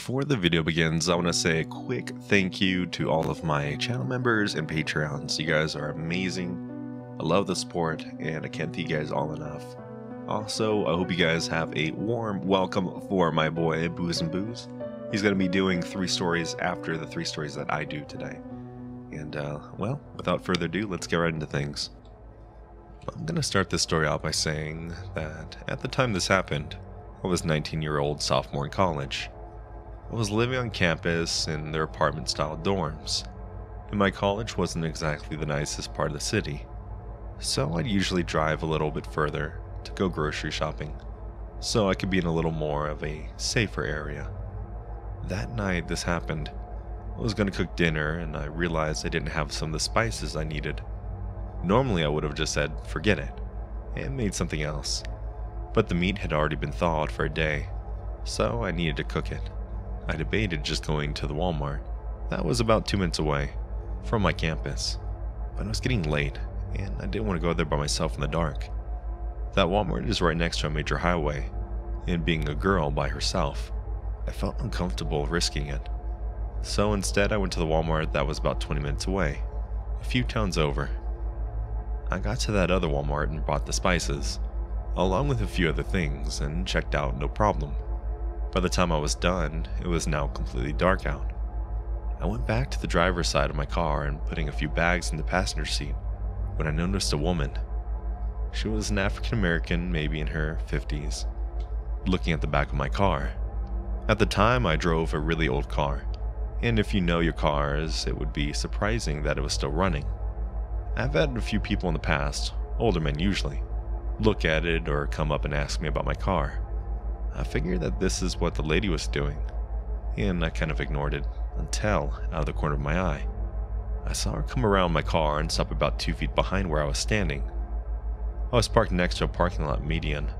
Before the video begins, I want to say a quick thank you to all of my channel members and Patreons. You guys are amazing. I love the support, and I can't thank you guys all enough. Also, I hope you guys have a warm welcome for my boy Booze and Booze. He's going to be doing 3 stories after the 3 stories that I do today. And, well, without further ado, let's get right into things. I'm going to start this story out by saying that at the time this happened, I was 19-year-old sophomore in college. I was living on campus in their apartment-style dorms, and my college wasn't exactly the nicest part of the city, so I'd usually drive a little bit further to go grocery shopping, so I could be in a little more of a safer area. That night this happened, I was going to cook dinner and I realized I didn't have some of the spices I needed. Normally I would have just said forget it and made something else, but the meat had already been thawed for a day, so I needed to cook it. I debated just going to the Walmart. That was about 2 minutes away from my campus, but it was getting late and I didn't want to go there by myself in the dark. That Walmart is right next to a major highway, and being a girl by herself, I felt uncomfortable risking it. So instead I went to the Walmart that was about 20 minutes away, a few towns over. I got to that other Walmart and bought the spices, along with a few other things, and checked out no problem. By the time I was done, it was now completely dark out. I went back to the driver's side of my car and putting a few bags in the passenger seat when I noticed a woman. She was an African American, maybe in her 50s, looking at the back of my car. At the time, I drove a really old car, and if you know your cars, it would be surprising that it was still running. I've had a few people in the past, older men usually, look at it or come up and ask me about my car. I figured that this is what the lady was doing, and I kind of ignored it until, out of the corner of my eye, I saw her come around my car and stop about 2 feet behind where I was standing. I was parked next to a parking lot median,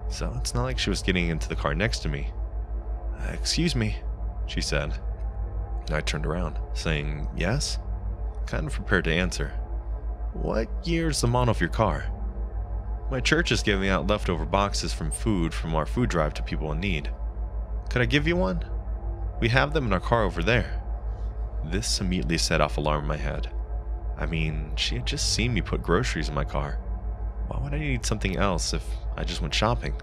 so it's not like she was getting into the car next to me. "Excuse me," she said. I turned around, saying yes, kind of prepared to answer. "What year's the model of your car?" "My church is giving out leftover boxes from food from our food drive to people in need. Could I give you one? We have them in our car over there." This immediately set off alarm in my head. I mean, she had just seen me put groceries in my car. Why would I need something else if I just went shopping?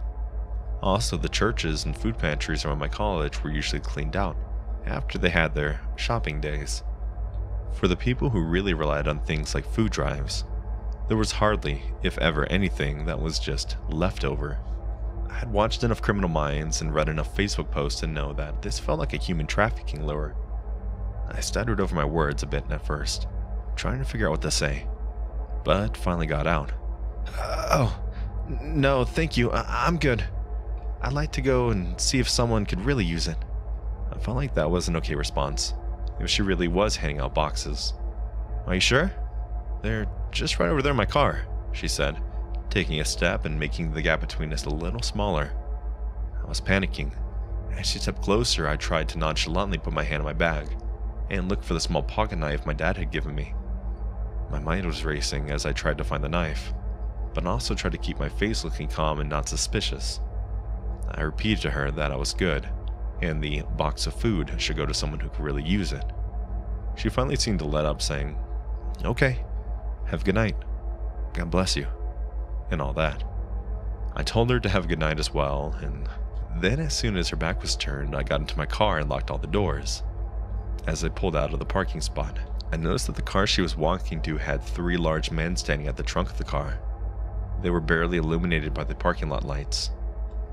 Also, the churches and food pantries around my college were usually cleaned out after they had their shopping days. For the people who really relied on things like food drives, there was hardly, if ever, anything that was just leftover. I had watched enough Criminal Minds and read enough Facebook posts to know that this felt like a human trafficking lure. I stuttered over my words a bit at first, trying to figure out what to say, but finally got out. "Oh, no, thank you, I'm good. I'd like to go and see if someone could really use it." I felt like that was an okay response, if she really was handing out boxes. "Are you sure? They're just right over there in my car," she said, taking a step and making the gap between us a little smaller. I was panicking. As she stepped closer, I tried to nonchalantly put my hand in my bag and look for the small pocket knife my dad had given me. My mind was racing as I tried to find the knife, but also tried to keep my face looking calm and not suspicious. I repeated to her that I was good, and the box of food should go to someone who could really use it. She finally seemed to let up, saying, "Okay, have a good night. God bless you," and all that. I told her to have a good night as well, and then as soon as her back was turned, I got into my car and locked all the doors. As I pulled out of the parking spot, I noticed that the car she was walking to had 3 large men standing at the trunk of the car. They were barely illuminated by the parking lot lights,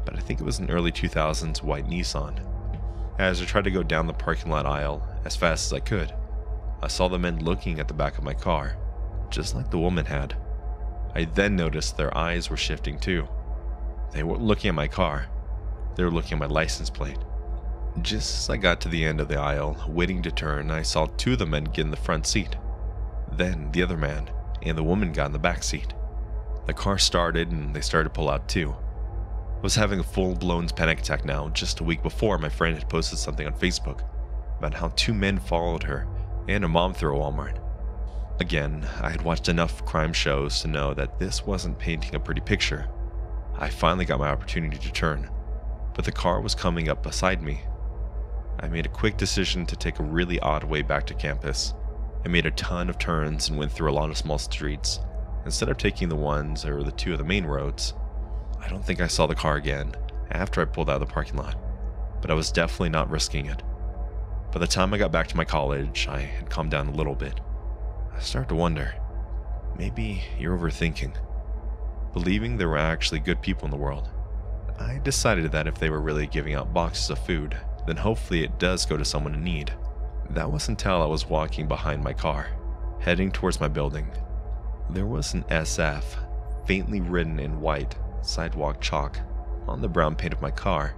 but I think it was an early 2000s white Nissan. As I tried to go down the parking lot aisle as fast as I could, I saw the men looking at the back of my car, just like the woman had. I then noticed their eyes were shifting too. They weren't looking at my car, they were looking at my license plate. Just as I got to the end of the aisle, waiting to turn, I saw 2 of the men get in the front seat. Then the other man and the woman got in the back seat. The car started and they started to pull out too. I was having a full-blown panic attack now. Just a week before, my friend had posted something on Facebook about how 2 men followed her and her mom through a Walmart. Again, I had watched enough crime shows to know that this wasn't painting a pretty picture. I finally got my opportunity to turn, but the car was coming up beside me. I made a quick decision to take a really odd way back to campus. I made a ton of turns and went through a lot of small streets, instead of taking the ones or the two of the main roads. I don't think I saw the car again after I pulled out of the parking lot, but I was definitely not risking it. By the time I got back to my college, I had calmed down a little bit. I started to wonder, maybe you're overthinking, believing there were actually good people in the world. I decided that if they were really giving out boxes of food, then hopefully it does go to someone in need. That was until I was walking behind my car, heading towards my building. There was an SF, faintly written in white, sidewalk chalk, on the brown paint of my car.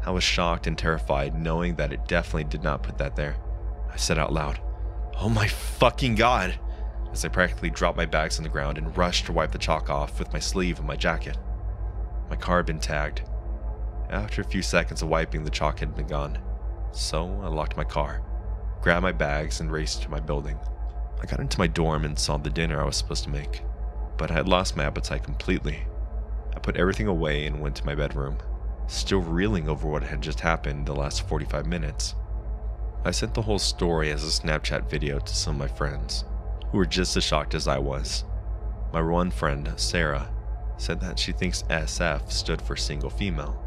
I was shocked and terrified, knowing that it definitely did not put that there. I said out loud, "Oh my fucking god!" as I practically dropped my bags on the ground and rushed to wipe the chalk off with my sleeve of my jacket. My car had been tagged. After a few seconds of wiping, the chalk had been gone. So I locked my car, grabbed my bags, and raced to my building. I got into my dorm and saw the dinner I was supposed to make, but I had lost my appetite completely. I put everything away and went to my bedroom, still reeling over what had just happened the last 45 minutes. I sent the whole story as a Snapchat video to some of my friends, who were just as shocked as I was. My one friend, Sarah, said that she thinks SF stood for single female.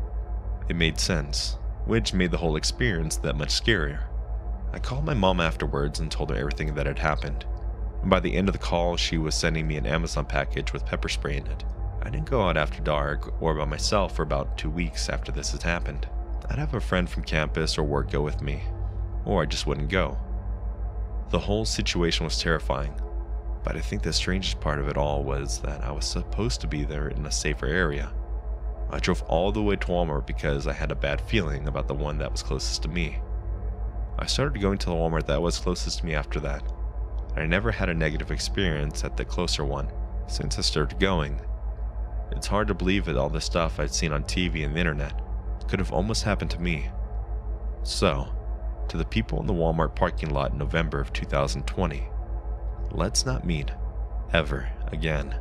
It made sense, which made the whole experience that much scarier. I called my mom afterwards and told her everything that had happened. And by the end of the call, she was sending me an Amazon package with pepper spray in it. I didn't go out after dark or by myself for about 2 weeks after this had happened. I'd have a friend from campus or work go with me, or I just wouldn't go. The whole situation was terrifying, but I think the strangest part of it all was that I was supposed to be there in a safer area. I drove all the way to Walmart because I had a bad feeling about the one that was closest to me. I started going to the Walmart that was closest to me after that, and I never had a negative experience at the closer one since I started going. It's hard to believe that all the stuff I'd seen on TV and the internet could have almost happened to me. So, to the people in the Walmart parking lot in November of 2020, let's not meet ever again.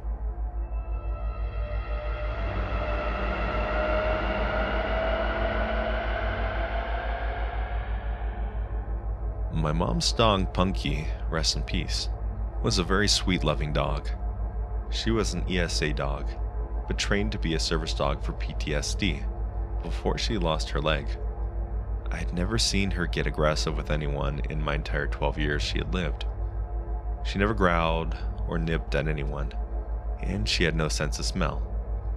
My mom's dog, Punky, rest in peace, was a very sweet, loving dog. She was an ESA dog, but trained to be a service dog for PTSD before she lost her leg. I had never seen her get aggressive with anyone in my entire 12 years she had lived. She never growled or nipped at anyone, and she had no sense of smell,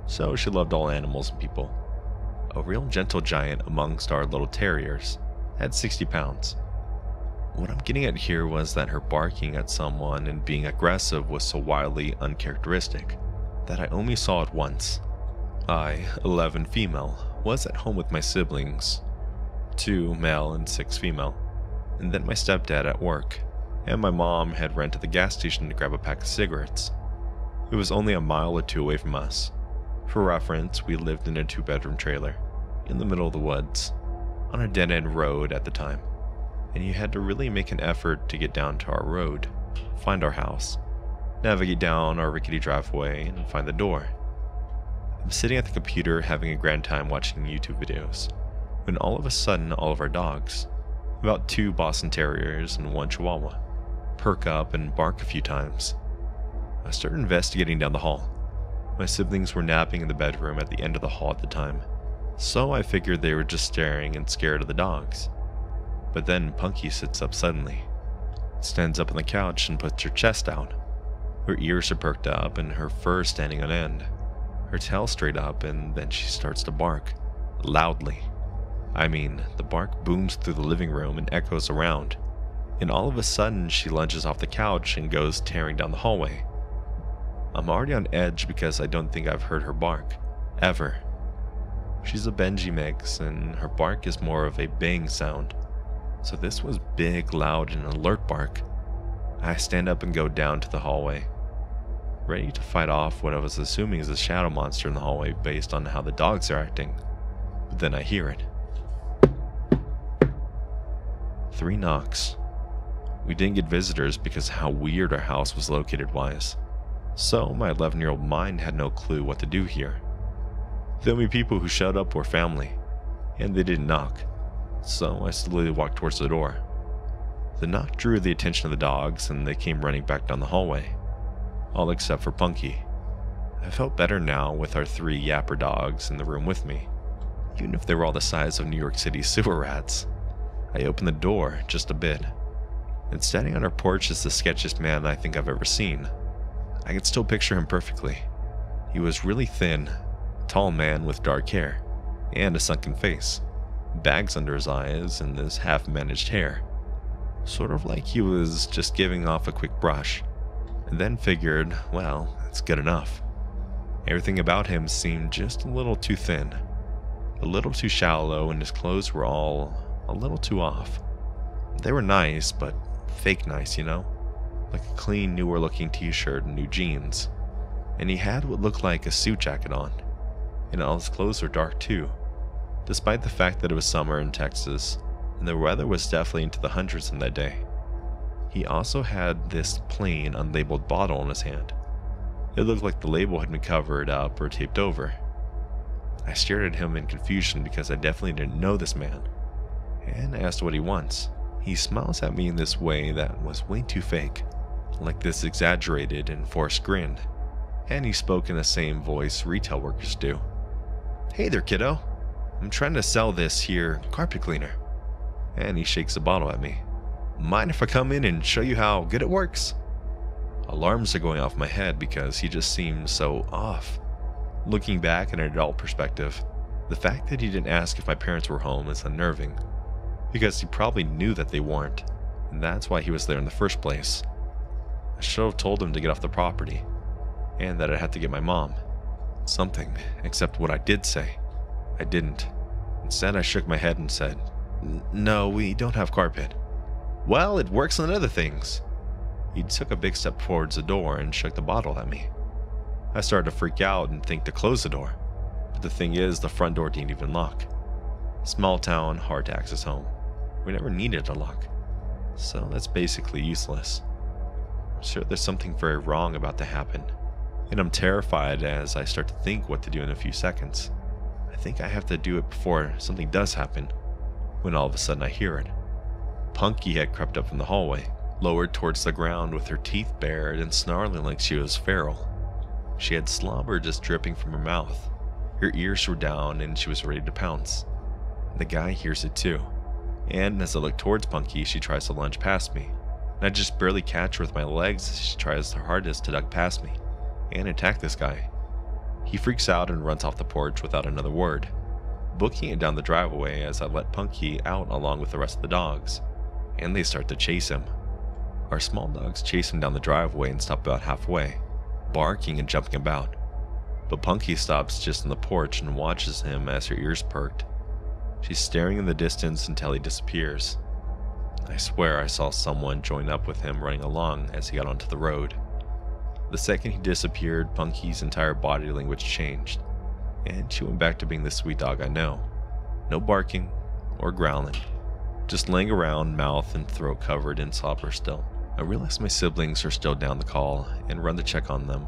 so she loved all animals and people. A real gentle giant amongst our little terriers, at 60 pounds. What I'm getting at here was that her barking at someone and being aggressive was so wildly uncharacteristic that I only saw it once. I, 11 female, was at home with my siblings, 2 male and 6 female, and then my stepdad at work, and my mom had ran to the gas station to grab a pack of cigarettes. It was only a mile or 2 away from us. For reference, we lived in a 2-bedroom trailer, in the middle of the woods, on a dead-end road at the time, and you had to really make an effort to get down to our road, find our house, navigate down our rickety driveway, and find the door. I'm sitting at the computer having a grand time watching YouTube videos, when all of a sudden all of our dogs, about 2 Boston Terriers and 1 Chihuahua, perk up and bark a few times. I started investigating down the hall. My siblings were napping in the bedroom at the end of the hall at the time, so I figured they were just staring and scared of the dogs. But then Punky sits up suddenly, stands up on the couch and puts her chest out. Her ears are perked up and her fur standing on end, her tail straight up, and then she starts to bark, loudly. I mean, the bark booms through the living room and echoes around, and all of a sudden she lunges off the couch and goes tearing down the hallway. I'm already on edge because I don't think I've heard her bark, ever. She's a Benji mix, and her bark is more of a bang sound. So this was big, loud, and alert bark. I stand up and go down to the hallway, ready to fight off what I was assuming is a shadow monster in the hallway based on how the dogs are acting. But then I hear it. 3 knocks. We didn't get visitors because of how weird our house was located wise, so my 11-year-old mind had no clue what to do here. The only people who showed up were family, and they didn't knock. so I slowly walked towards the door. The knock drew the attention of the dogs, and they came running back down the hallway, all except for Punky. I felt better now with our 3 yapper dogs in the room with me, even if they were all the size of New York City sewer rats. I opened the door just a bit, and standing on our porch is the sketchiest man I think I've ever seen. I could still picture him perfectly. He was really thin, tall man with dark hair, and a sunken face, bags under his eyes, and this half-managed hair. Sort of like he was just giving off a quick brush, and then figured, well, that's good enough. Everything about him seemed just a little too thin, a little too shallow, and his clothes were all a little too off. They were nice, but fake nice, you know? Like a clean, newer looking t-shirt and new jeans. And he had what looked like a suit jacket on, and all his clothes were dark too, despite the fact that it was summer in Texas, and the weather was definitely into the hundreds on that day. He also had this plain, unlabeled bottle in his hand. It looked like the label had been covered up or taped over. I stared at him in confusion because I definitely didn't know this man, and I asked what he wants. He smiles at me in this way that was way too fake, like this exaggerated and forced grin, and he spoke in the same voice retail workers do. "Hey there, kiddo. I'm trying to sell this here carpet cleaner." And he shakes the bottle at me. "Mind if I come in and show you how good it works?" Alarms are going off my head because he just seems so off. Looking back in an adult perspective, the fact that he didn't ask if my parents were home is unnerving, because he probably knew that they weren't, and that's why he was there in the first place. I should have told him to get off the property, and that I had to get my mom. Something, except what I did say. I didn't. Instead, I shook my head and said, "No, we don't have carpet." "Well, it works on other things." He took a big step towards the door and shook the bottle at me. I started to freak out and think to close the door, but the thing is, the front door didn't even lock. Small town, hard to access home. We never needed a lock, so that's basically useless. I'm sure there's something very wrong about to happen, and I'm terrified as I start to think what to do in a few seconds. I think I have to do it before something does happen, when all of a sudden I hear it. Punky had crept up from the hallway, lowered towards the ground with her teeth bared and snarling like she was feral. She had slobber just dripping from her mouth. Her ears were down and she was ready to pounce. The guy hears it too, and as I look towards Punky, she tries to lunge past me, and I just barely catch her with my legs as she tries her hardest to duck past me and attack this guy. He freaks out and runs off the porch without another word, booking it down the driveway as I let Punky out along with the rest of the dogs, and they start to chase him. Our small dogs chase him down the driveway and stop about halfway, barking and jumping about, but Punky stops just on the porch and watches him as her ears perked. She's staring in the distance until he disappears. I swear I saw someone join up with him running along as he got onto the road. The second he disappeared, Punky's entire body language changed, and she went back to being the sweet dog I know. No barking or growling, just laying around, mouth and throat covered in slobber still. I realize my siblings are still down the call and run to check on them,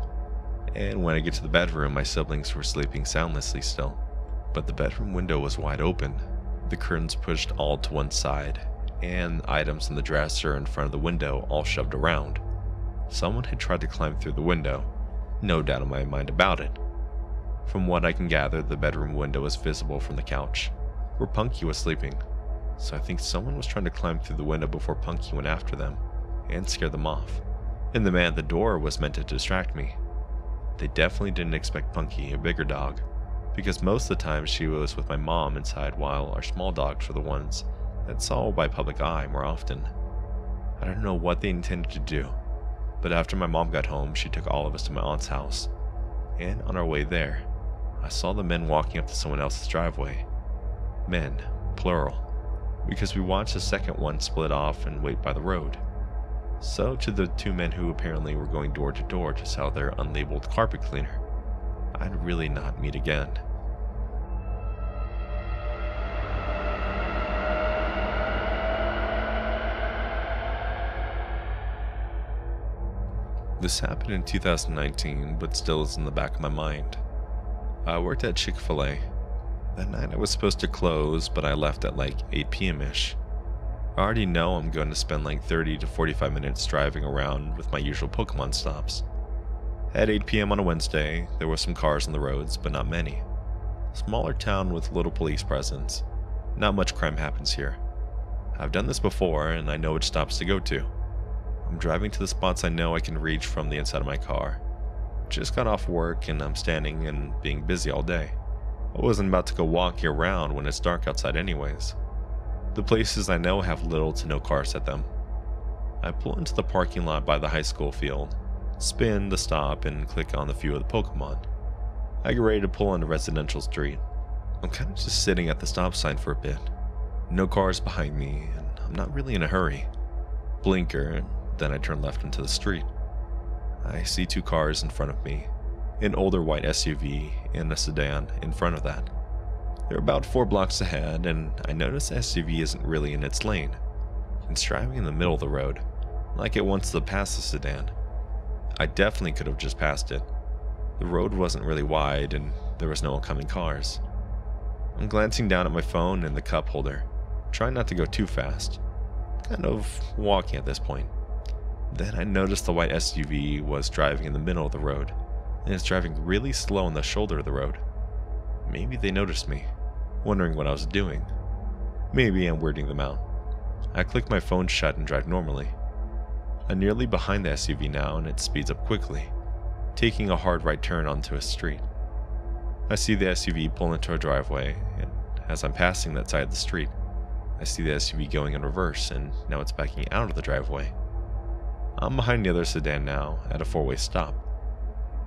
and when I get to the bedroom, my siblings were sleeping soundlessly still. But the bedroom window was wide open, the curtains pushed all to one side, and items in the dresser in front of the window all shoved around. Someone had tried to climb through the window, no doubt in my mind about it. From what I can gather, the bedroom window was visible from the couch, where Punky was sleeping, so I think someone was trying to climb through the window before Punky went after them, and scare them off. And the man at the door was meant to distract me. They definitely didn't expect Punky, a bigger dog, because most of the time she was with my mom inside while our small dogs were the ones that saw by public eye more often. I don't know what they intended to do, but after my mom got home, she took all of us to my aunt's house, and on our way there, I saw the men walking up to someone else's driveway. Men, plural, because we watched the second one split off and wait by the road. So to the 2 men who apparently were going door to door to sell their unlabeled carpet cleaner, I'd really not meet again. This happened in 2019, but still is in the back of my mind. I worked at Chick-fil-A. That night I was supposed to close, but I left at like 8 p.m.-ish. I already know I'm going to spend like 30 to 45 minutes driving around with my usual Pokemon stops. At 8 p.m. on a Wednesday, there were some cars on the roads, but not many. Smaller town with little police presence. Not much crime happens here. I've done this before, and I know which stops to go to. I'm driving to the spots I know I can reach from the inside of my car. Just got off work, and I'm standing and being busy all day. I wasn't about to go walking around when it's dark outside anyways. The places I know have little to no cars at them. I pull into the parking lot by the high school field, spin the stop, and click on the few of the Pokemon. I get ready to pull onto Residential Street. I'm kind of just sitting at the stop sign for a bit. No cars behind me, and I'm not really in a hurry. Blinker, and then I turn left into the street. I see 2 cars in front of me, an older white SUV and a sedan in front of that. They're about 4 blocks ahead, and I notice the SUV isn't really in its lane. It's driving in the middle of the road, like it wants to pass the sedan. I definitely could have just passed it. The road wasn't really wide, and there was no oncoming cars. I'm glancing down at my phone and the cup holder, trying not to go too fast. Kind of walking at this point. Then I noticed the white SUV was driving in the middle of the road, and it's driving really slow on the shoulder of the road. Maybe they noticed me, wondering what I was doing. Maybe I'm weirding them out. I click my phone shut and drive normally. I'm nearly behind the SUV now, and it speeds up quickly, taking a hard right turn onto a street. I see the SUV pull into a driveway, and as I'm passing that side of the street, I see the SUV going in reverse, and now it's backing out of the driveway. I'm behind the other sedan now, at a 4-way stop.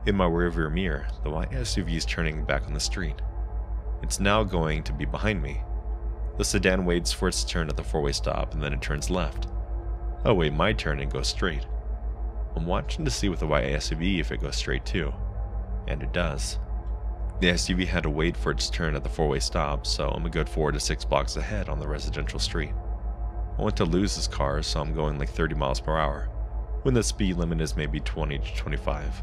In my rearview mirror, the white SUV is turning back on the street. It's now going to be behind me. The sedan waits for its turn at the 4-way stop, and then it turns left. I wait my turn and go straight. I'm watching to see with the white SUV if it goes straight too, and it does. The SUV had to wait for its turn at the 4-way stop, so I'm a good 4 to 6 blocks ahead on the residential street. I want to lose this car, so I'm going like 30 miles per hour, when the speed limit is maybe 20 to 25.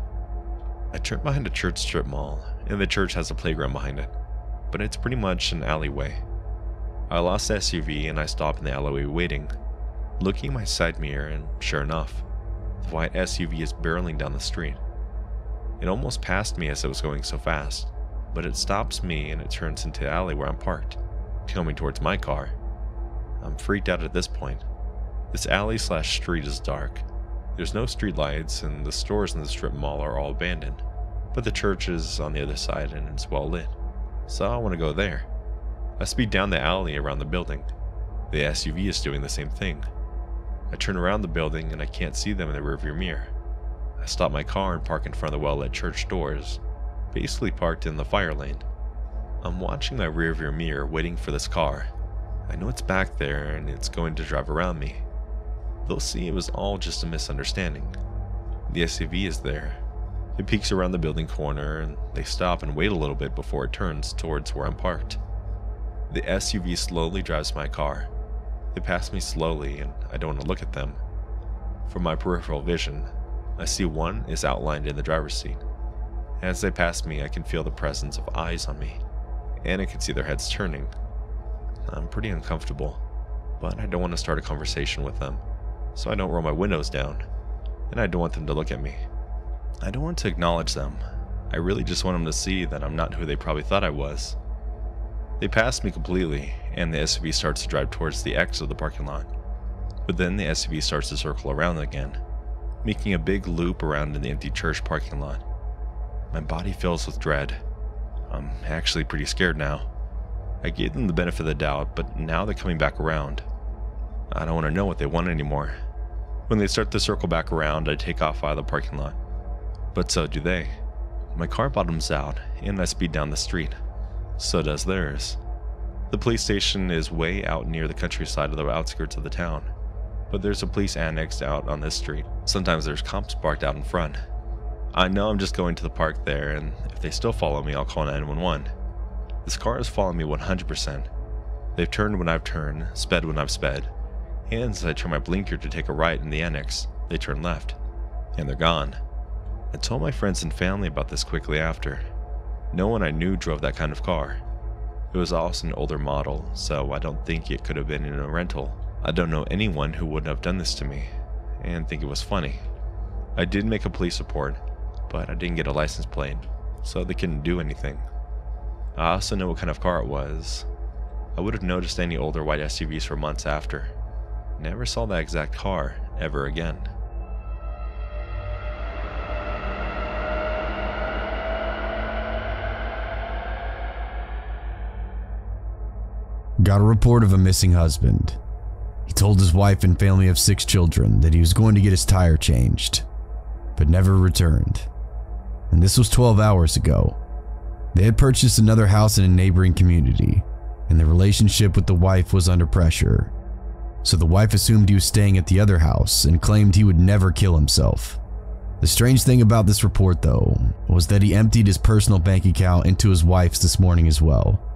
I turn behind a church strip mall, and the church has a playground behind it, but it's pretty much an alleyway. I lost the SUV and I stop in the alleyway waiting, looking in my side mirror, and sure enough, the white SUV is barreling down the street. It almost passed me as it was going so fast, but it stops me and it turns into the alley where I'm parked, coming towards my car. I'm freaked out at this point. This alley/street is dark. There's no street lights, and the stores in the strip mall are all abandoned, but the church is on the other side and it's well lit, so I want to go there. I speed down the alley around the building. The SUV is doing the same thing. I turn around the building and I can't see them in the rearview mirror. I stop my car and park in front of the well-lit church doors, basically parked in the fire lane. I'm watching my rearview mirror waiting for this car. I know it's back there and it's going to drive around me. They'll see it was all just a misunderstanding. The SUV is there. It peeks around the building corner and they stop and wait a little bit before it turns towards where I'm parked. The SUV slowly drives my car. They pass me slowly and I don't want to look at them. From my peripheral vision, I see one is outlined in the driver's seat. As they pass me, I can feel the presence of eyes on me, and I can see their heads turning. I'm pretty uncomfortable, but I don't want to start a conversation with them, so I don't roll my windows down, and I don't want them to look at me. I don't want to acknowledge them. I really just want them to see that I'm not who they probably thought I was. They pass me completely, and the SUV starts to drive towards the exit of the parking lot. But then the SUV starts to circle around again, making a big loop around in the empty church parking lot. My body fills with dread. I'm actually pretty scared now. I gave them the benefit of the doubt, but now they're coming back around. I don't want to know what they want anymore. When they start to circle back around, I take off out of the parking lot. But so do they. My car bottoms out, and I speed down the street. So does theirs. The police station is way out near the countryside of the outskirts of the town, but there's a police annex out on this street. Sometimes there's cops parked out in front. I know I'm just going to the park there, and if they still follow me, I'll call 911. This car is following me 100%. They've turned when I've turned, sped when I've sped, and as I turn my blinker to take a right in the annex, they turn left, and they're gone. I told my friends and family about this quickly after. No one I knew drove that kind of car. It was also an older model, so I don't think it could have been in a rental. I don't know anyone who wouldn't have done this to me, and think it was funny. I did make a police report, but I didn't get a license plate, so they couldn't do anything. I also know what kind of car it was. I would have noticed any older white SUVs for months after. Never saw that exact car ever again. Got a report of a missing husband. He told his wife and family of 6 children that he was going to get his tire changed, but never returned. And this was 12 hours ago. They had purchased another house in a neighboring community, and the relationship with the wife was under pressure. So the wife assumed he was staying at the other house and claimed he would never kill himself. The strange thing about this report, though, was that he emptied his personal bank account into his wife's this morning as well.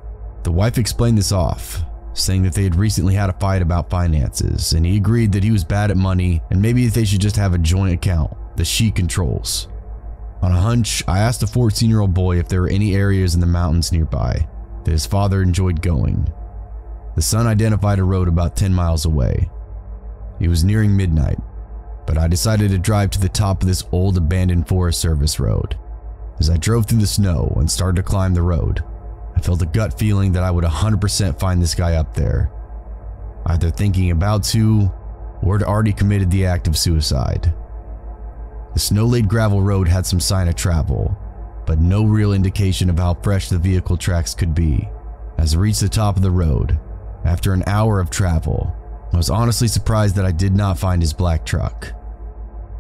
The wife explained this off, saying that they had recently had a fight about finances, and he agreed that he was bad at money and maybe they should just have a joint account that she controls. On a hunch, I asked a 14-year-old boy if there were any areas in the mountains nearby that his father enjoyed going. The son identified a road about 10 miles away. It was nearing midnight, but I decided to drive to the top of this old abandoned Forest Service road. As I drove through the snow and started to climb the road, I felt a gut feeling that I would 100% find this guy up there, either thinking about to or had already committed the act of suicide. The snow-laid gravel road had some sign of travel, but no real indication of how fresh the vehicle tracks could be. As I reached the top of the road, after an hour of travel, I was honestly surprised that I did not find his black truck.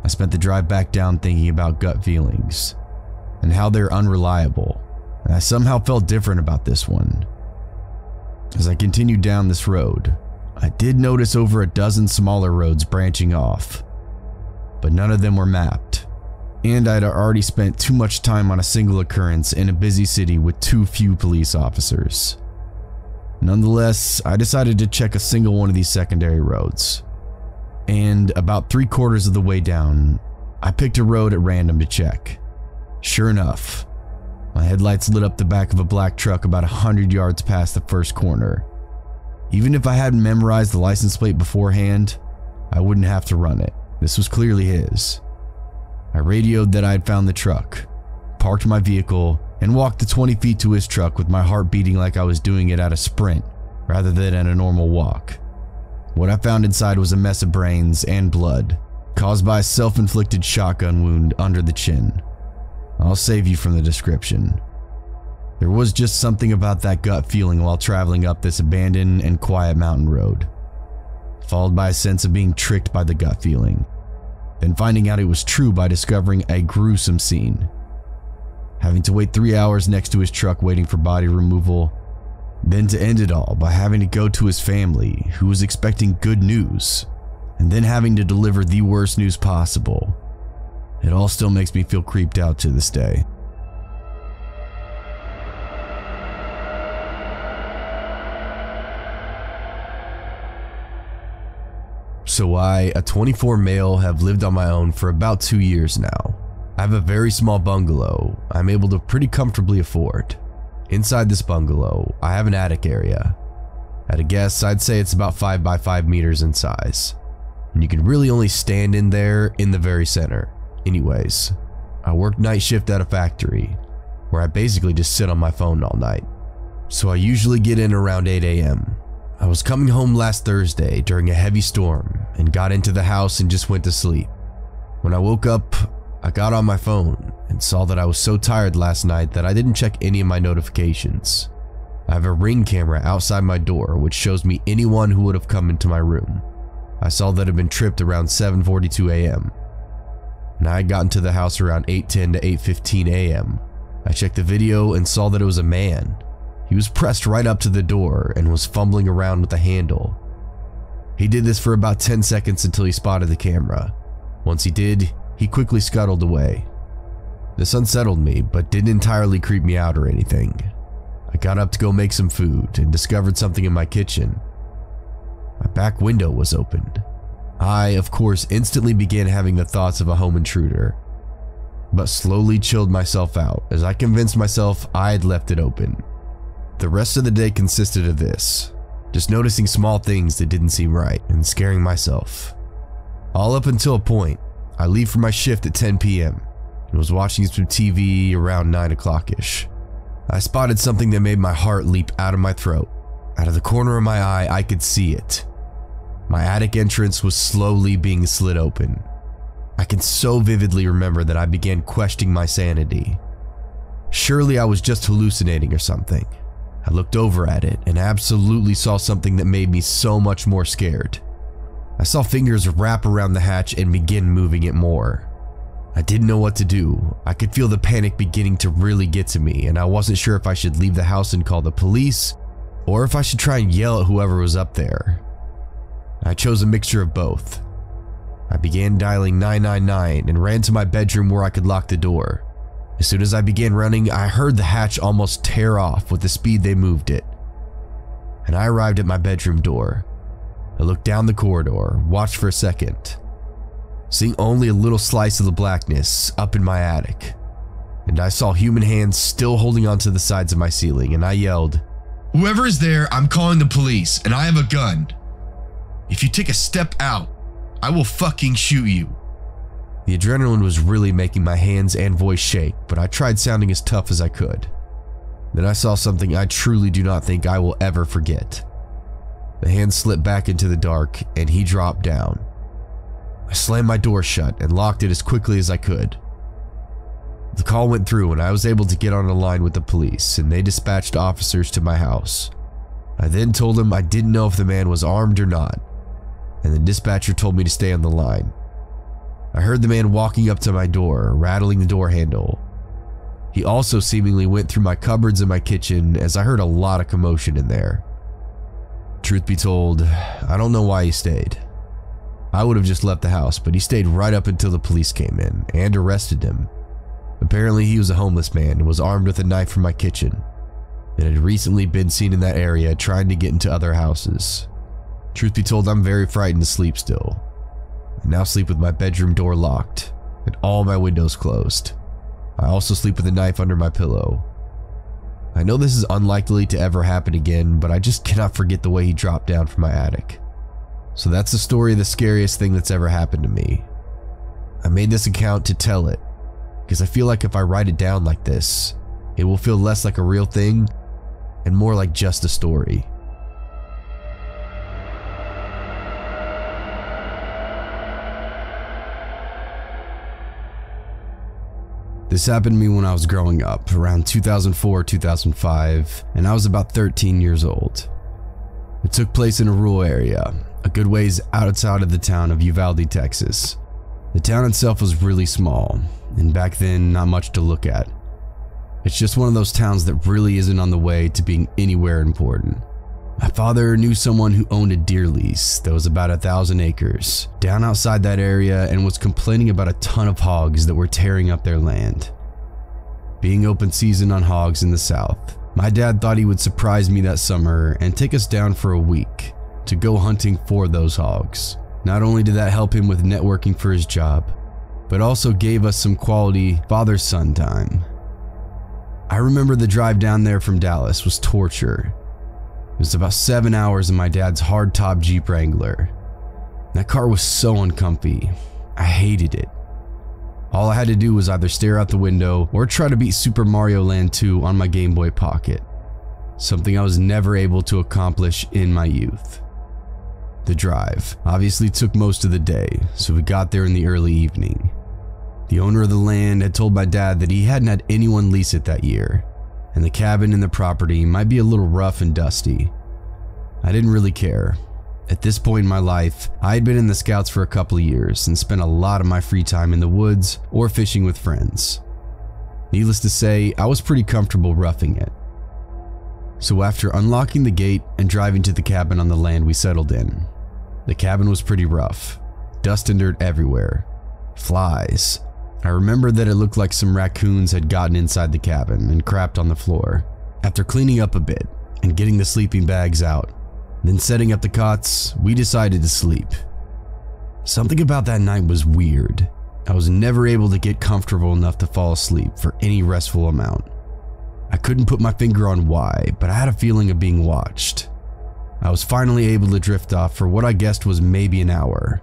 I spent the drive back down thinking about gut feelings and how they're unreliable, and I somehow felt different about this one. As I continued down this road, I did notice over a dozen smaller roads branching off, but none of them were mapped, and I'd already spent too much time on a single occurrence in a busy city with too few police officers. Nonetheless, I decided to check a single one of these secondary roads, and about 3/4 of the way down, I picked a road at random to check. Sure enough, my headlights lit up the back of a black truck about 100 yards past the first corner. Even if I hadn't memorized the license plate beforehand, I wouldn't have to run it. This was clearly his. I radioed that I had found the truck, parked my vehicle, and walked the 20 feet to his truck with my heart beating like I was doing it at a sprint rather than at a normal walk. What I found inside was a mess of brains and blood, caused by a self-inflicted shotgun wound under the chin. I'll save you from the description. There was just something about that gut feeling while traveling up this abandoned and quiet mountain road, followed by a sense of being tricked by the gut feeling, then finding out it was true by discovering a gruesome scene. Having to wait 3 hours next to his truck waiting for body removal, then to end it all by having to go to his family who was expecting good news, and then having to deliver the worst news possible. It all still makes me feel creeped out to this day. So I, a 24 male, have lived on my own for about 2 years now. I have a very small bungalow I'm able to pretty comfortably afford. Inside this bungalow, I have an attic area. At a guess, I'd say it's about 5 by 5 meters in size, and you can really only stand in there in the very center. Anyways, I work night shift at a factory where I basically just sit on my phone all night. So I usually get in around 8 a.m. I was coming home last Thursday during a heavy storm and got into the house and just went to sleep. When I woke up, I got on my phone and saw that I was so tired last night that I didn't check any of my notifications. I have a Ring camera outside my door which shows me anyone who would have come into my room. I saw that it had been tripped around 7:42 a.m. and I had gotten to the house around 8:10 to 8:15 a.m. I checked the video and saw that it was a man. He was pressed right up to the door and was fumbling around with the handle. He did this for about 10 seconds until he spotted the camera. Once he did, he quickly scuttled away. This unsettled me, but didn't entirely creep me out or anything. I got up to go make some food and discovered something in my kitchen. My back window was opened. I, of course, instantly began having the thoughts of a home intruder, but slowly chilled myself out as I convinced myself I had left it open. The rest of the day consisted of this, just noticing small things that didn't seem right and scaring myself. All up until a point, I leave for my shift at 10 p.m. and was watching some TV around 9 o'clock-ish. I spotted something that made my heart leap out of my throat. Out of the corner of my eye, I could see it. My attic entrance was slowly being slid open. I can so vividly remember that I began questioning my sanity. Surely I was just hallucinating or something. I looked over at it and absolutely saw something that made me so much more scared. I saw fingers wrap around the hatch and begin moving it more. I didn't know what to do. I could feel the panic beginning to really get to me, and I wasn't sure if I should leave the house and call the police, or if I should try and yell at whoever was up there. I chose a mixture of both. I began dialing 999 and ran to my bedroom where I could lock the door. As soon as I began running, I heard the hatch almost tear off with the speed they moved it. And I arrived at my bedroom door. I looked down the corridor, watched for a second, seeing only a little slice of the blackness up in my attic. And I saw human hands still holding onto the sides of my ceiling, and I yelled, "Whoever is there, I'm calling the police, and I have a gun. If you take a step out, I will fucking shoot you." The adrenaline was really making my hands and voice shake, but I tried sounding as tough as I could. Then I saw something I truly do not think I will ever forget. The hand slipped back into the dark, and he dropped down. I slammed my door shut and locked it as quickly as I could. The call went through and I was able to get on a line with the police, and they dispatched officers to my house. I then told them I didn't know if the man was armed or not, and the dispatcher told me to stay on the line. I heard the man walking up to my door, rattling the door handle. He also seemingly went through my cupboards in my kitchen, as I heard a lot of commotion in there. Truth be told, I don't know why he stayed. I would have just left the house, but he stayed right up until the police came in and arrested him. Apparently he was a homeless man and was armed with a knife from my kitchen, and had recently been seen in that area trying to get into other houses. Truth be told, I'm very frightened to sleep still. I now sleep with my bedroom door locked and all my windows closed. I also sleep with a knife under my pillow. I know this is unlikely to ever happen again, but I just cannot forget the way he dropped down from my attic. So that's the story of the scariest thing that's ever happened to me. I made this account to tell it, because I feel like if I write it down like this, it will feel less like a real thing and more like just a story. This happened to me when I was growing up, around 2004, 2005, and I was about 13 years old. It took place in a rural area, a good ways outside of the town of Uvalde, Texas. The town itself was really small, and back then not much to look at. It's just one of those towns that really isn't on the way to being anywhere important. My father knew someone who owned a deer lease that was about 1,000 acres down outside that area and was complaining about a ton of hogs that were tearing up their land. Being open season on hogs in the south, my dad thought he would surprise me that summer and take us down for a week to go hunting for those hogs. Not only did that help him with networking for his job, but also gave us some quality father-son time. I remember the drive down there from Dallas was torture. It was about 7 hours in my dad's hardtop Jeep Wrangler. That car was so uncomfy. I hated it. All I had to do was either stare out the window or try to beat Super Mario Land 2 on my Game Boy Pocket, something I was never able to accomplish in my youth. The drive obviously took most of the day, so we got there in the early evening. The owner of the land had told my dad that he hadn't had anyone lease it that year, and the cabin and the property might be a little rough and dusty. I didn't really care. At this point in my life, I had been in the Scouts for a couple of years and spent a lot of my free time in the woods or fishing with friends. Needless to say, I was pretty comfortable roughing it. So after unlocking the gate and driving to the cabin on the land we settled in, the cabin was pretty rough. Dust and dirt everywhere. Flies. I remember that it looked like some raccoons had gotten inside the cabin and crapped on the floor. After cleaning up a bit and getting the sleeping bags out, then setting up the cots, we decided to sleep. Something about that night was weird. I was never able to get comfortable enough to fall asleep for any restful amount. I couldn't put my finger on why, but I had a feeling of being watched. I was finally able to drift off for what I guessed was maybe an hour.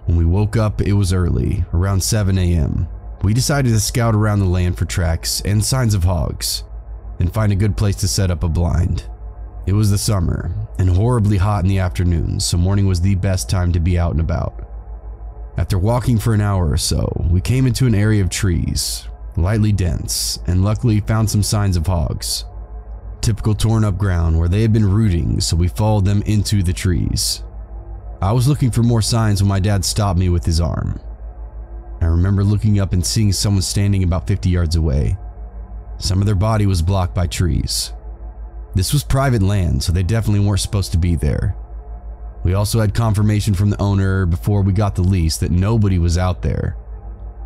When we woke up, it was early, around 7 a.m. We decided to scout around the land for tracks and signs of hogs, and find a good place to set up a blind. It was the summer, and horribly hot in the afternoons, so morning was the best time to be out and about. After walking for an hour or so, we came into an area of trees, lightly dense, and luckily found some signs of hogs. Typical torn up ground where they had been rooting, so we followed them into the trees. I was looking for more signs when my dad stopped me with his arm. I remember looking up and seeing someone standing about 50 yards away. Some of their body was blocked by trees. This was private land, so they definitely weren't supposed to be there. We also had confirmation from the owner before we got the lease that nobody was out there.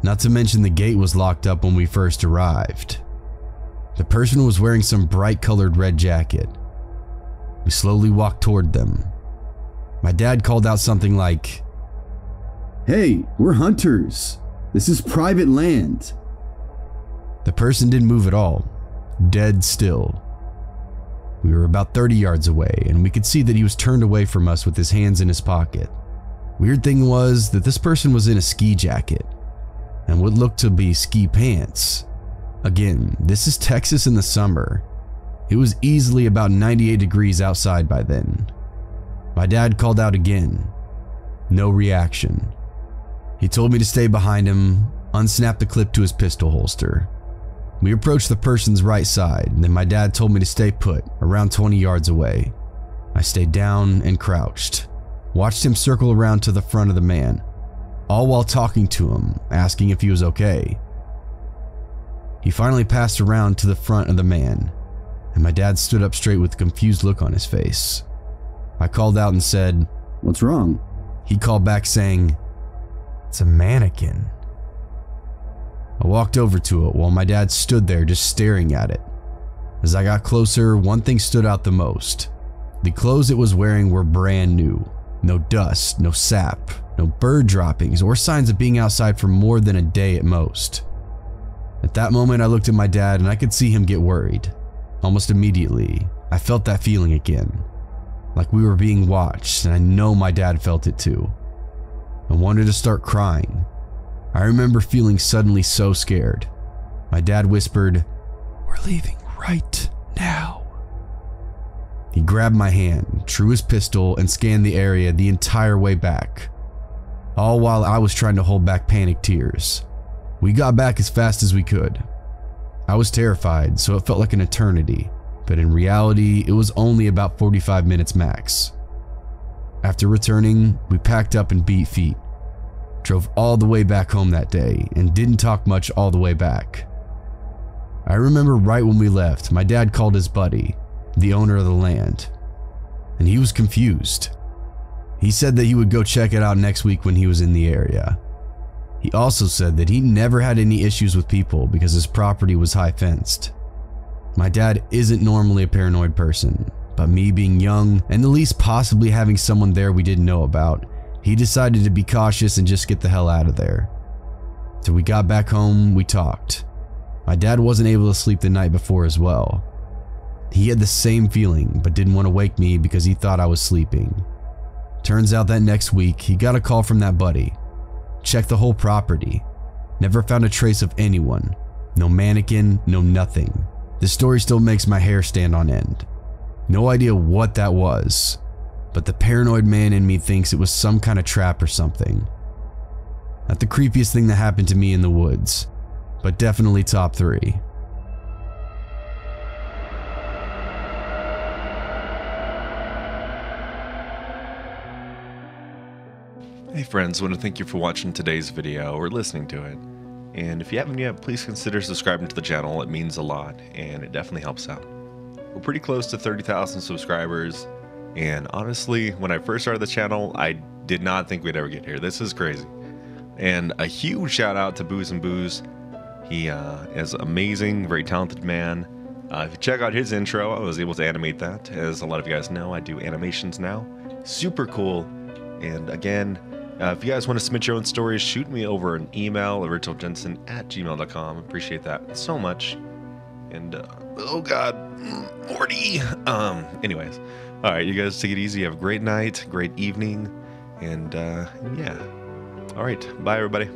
Not to mention the gate was locked up when we first arrived. The person was wearing some bright colored red jacket. We slowly walked toward them. My dad called out something like, "Hey, we're hunters. This is private land." The person didn't move at all, dead still. We were about 30 yards away, and we could see that he was turned away from us with his hands in his pocket. Weird thing was that this person was in a ski jacket and what looked to be ski pants. Again, this is Texas in the summer. It was easily about 98 degrees outside by then. My dad called out again. No reaction. He told me to stay behind him, unsnap the clip to his pistol holster. We approached the person's right side, and then my dad told me to stay put, around 20 yards away. I stayed down and crouched, watched him circle around to the front of the man, all while talking to him, asking if he was okay. He finally passed around to the front of the man, and my dad stood up straight with a confused look on his face. I called out and said, "What's wrong?" He called back saying, "It's a mannequin." I walked over to it while my dad stood there just staring at it. As I got closer, one thing stood out the most. The clothes it was wearing were brand new. No dust, no sap, no bird droppings, or signs of being outside for more than a day at most. At that moment, I looked at my dad and I could see him get worried. Almost immediately, I felt that feeling again. Like we were being watched, and I know my dad felt it too. I wanted to start crying. I remember feeling suddenly so scared. My dad whispered, "We're leaving right now." He grabbed my hand, drew his pistol, and scanned the area the entire way back, all while I was trying to hold back panic tears. We got back as fast as we could. I was terrified, so it felt like an eternity, but in reality, it was only about 45 minutes max. After returning, we packed up and beat feet. Drove all the way back home that day and didn't talk much all the way back. I remember right when we left, my dad called his buddy, the owner of the land, and he was confused. He said that he would go check it out next week when he was in the area. He also said that he never had any issues with people because his property was high fenced. My dad isn't normally a paranoid person, but me being young and the least possibly having someone there we didn't know about, he decided to be cautious and just get the hell out of there. Till we got back home, we talked. My dad wasn't able to sleep the night before as well. He had the same feeling but didn't want to wake me because he thought I was sleeping. Turns out that next week, he got a call from that buddy. Checked the whole property. Never found a trace of anyone. No mannequin, no nothing. This story still makes my hair stand on end. No idea what that was, but the paranoid man in me thinks it was some kind of trap or something. Not the creepiest thing that happened to me in the woods, but definitely top 3. Hey friends, I want to thank you for watching today's video or listening to it. And if you haven't yet, please consider subscribing to the channel. It means a lot and it definitely helps out. We're pretty close to 30,000 subscribers. And honestly, when I first started the channel, I did not think we'd ever get here. This is crazy. And a huge shout out to Booze and Booze. He is amazing, very talented man. If you check out his intro, I was able to animate that. As a lot of you guys know, I do animations now. Super cool. And again, if you guys want to submit your own stories, shoot me over an email, originalgensen@gmail.com. Appreciate that so much. And, oh God, Morty. Anyways, all right, you guys take it easy. Have a great night, great evening. And, yeah. All right. Bye, everybody.